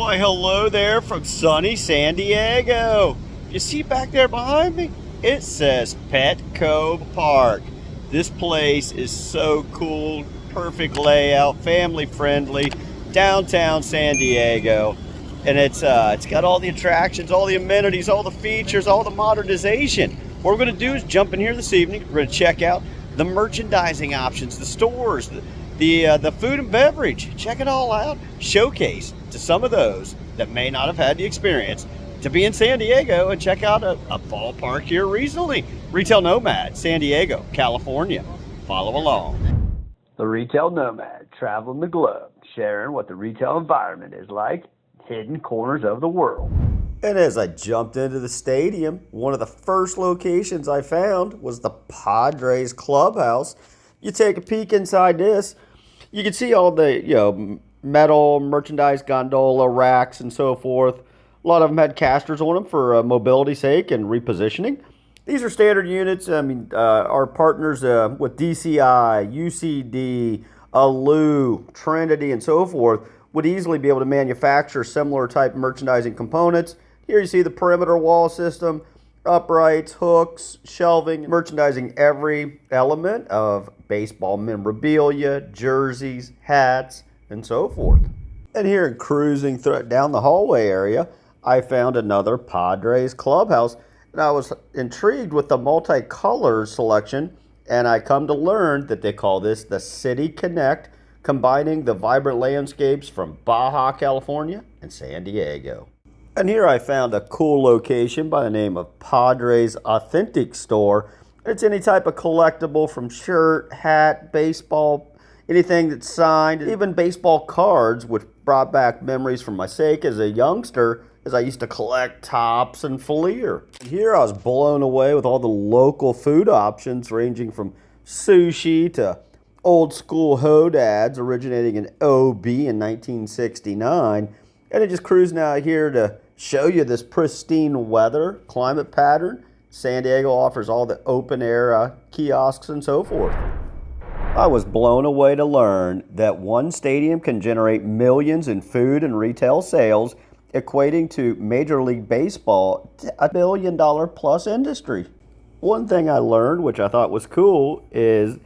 Why, hello there from sunny San Diego. You see back there behind me? It says Petco Park. This place is so cool, perfect layout, family friendly, downtown San Diego. And it's got all the attractions, all the amenities, all the features, all the modernization. What we're going to do is jump in here this evening. We're going to check out the merchandising options, the stores, the food and beverage. Check it all out. Showcase to some of those that may not have had the experience to be in San Diego and check out a ballpark here recently. Retail Nomad, San Diego, California. Follow along. The Retail Nomad, traveling the globe, sharing what the retail environment is like, hidden corners of the world. And as I jumped into the stadium, one of the first locations I found was the Padres clubhouse. You take a peek inside this, you can see all the metal merchandise gondola racks and so forth. A lot of them had casters on them for mobility's sake and repositioning. These are standard units. Our partners with DCI, UCD, Alu, Trinity, and so forth would easily be able to manufacture similar type merchandising components. Here you see the perimeter wall system, uprights, hooks, shelving, merchandising every element of baseball memorabilia, jerseys, hats, and so forth. And here cruising down the hallway area, I found another Padres clubhouse, and I was intrigued with the multicolor selection, and I come to learn that they call this the City Connect, combining the vibrant landscapes from Baja, California and San Diego. And here I found a cool location by the name of Padres Authentic Store. It's any type of collectible from shirt, hat, baseball, anything that's signed, even baseball cards, which brought back memories from my sake as a youngster, as I used to collect tops and fleer. Here I was blown away with all the local food options ranging from sushi to old school hodads originating in OB in 1969. And I'm just cruising out here to show you this pristine weather, climate pattern. San Diego offers all the open air kiosks and so forth. I was blown away to learn that one stadium can generate millions in food and retail sales, equating to Major League Baseball, $1 billion plus industry. One thing I learned, which I thought was cool, is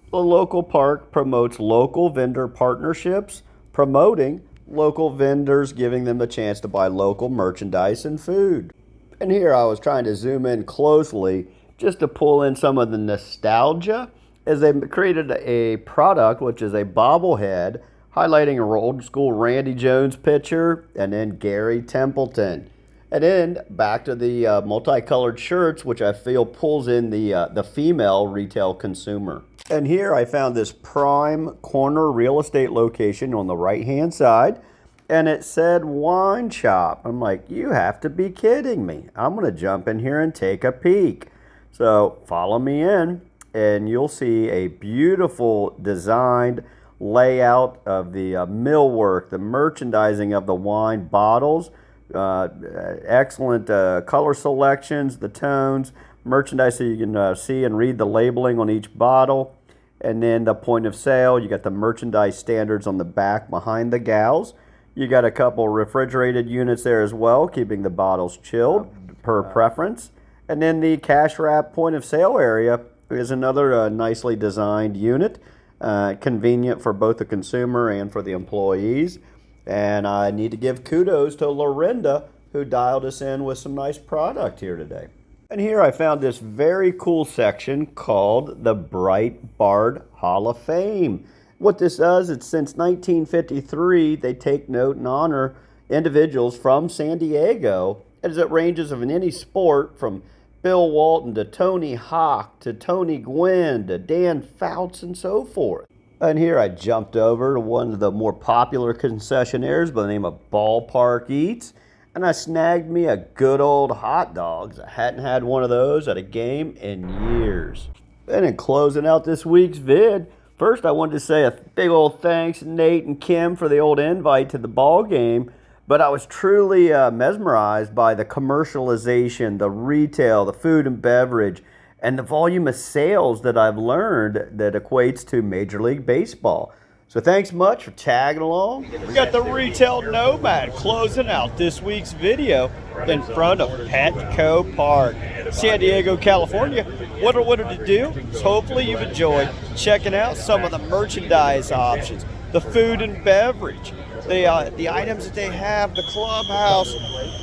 the local park promotes local vendor partnerships, promoting local vendors, giving them the chance to buy local merchandise and food. And here I was trying to zoom in closely just to pull in some of the nostalgia, as they created a product which is a bobblehead highlighting an old school Randy Jones pitcher and then Gary Templeton. And then back to the multicolored shirts, which I feel pulls in the female retail consumer. And here I found this prime corner real estate location on the right-hand side, and it said wine shop. I'm like, you have to be kidding me. I'm going to jump in here and take a peek. So follow me in, and you'll see a beautiful designed layout of the millwork, the merchandising of the wine bottles, excellent color selections, the tones, merchandise so you can see and read the labeling on each bottle. And then the point of sale, you got the merchandise standards on the back behind the gals. You got a couple refrigerated units there as well, keeping the bottles chilled per preference. And then the cash wrap point of sale area is another nicely designed unit, convenient for both the consumer and for the employees. And I need to give kudos to Lorinda, who dialed us in with some nice product here today. And here I found this very cool section called the Breitbart Hall of Fame. What this does is since 1953, they take note and honor individuals from San Diego, as it ranges in any sport from Bill Walton to Tony Hawk to Tony Gwynn to Dan Fouts and so forth. And here I jumped over to one of the more popular concessionaires by the name of Ballpark Eats, and I snagged me a good old hot dogs. I hadn't had one of those at a game in years. And in closing out this week's vid, first I wanted to say a big old thanks to Nate and Kim for the old invite to the ball game. But I was truly mesmerized by the commercialization, the retail, the food and beverage, and the volume of sales that I've learned that equates to Major League Baseball. So thanks much for tagging along. We got the Retail Nomad closing out this week's video in front of Petco Park, San Diego, California. What I wanted to do is hopefully you've enjoyed checking out some of the merchandise options, the food and beverage, the items that they have, the clubhouse.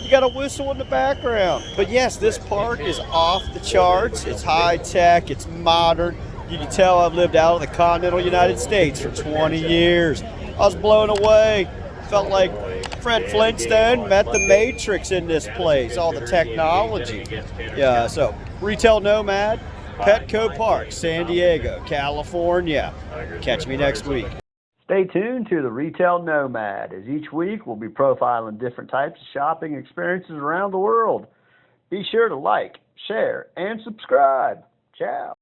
You got a whistle in the background. But yes, this park is off the charts. It's high tech, it's modern. You can tell I've lived out in the continental United States for 20 years. I was blown away. Felt like Fred Flintstone met the Matrix in this place, all the technology. Yeah, so Retail Nomad, Petco Park, San Diego, California. Catch me next week. Stay tuned to the Retail Nomad, as each week we'll be profiling different types of shopping experiences around the world. Be sure to like, share, and subscribe. Ciao.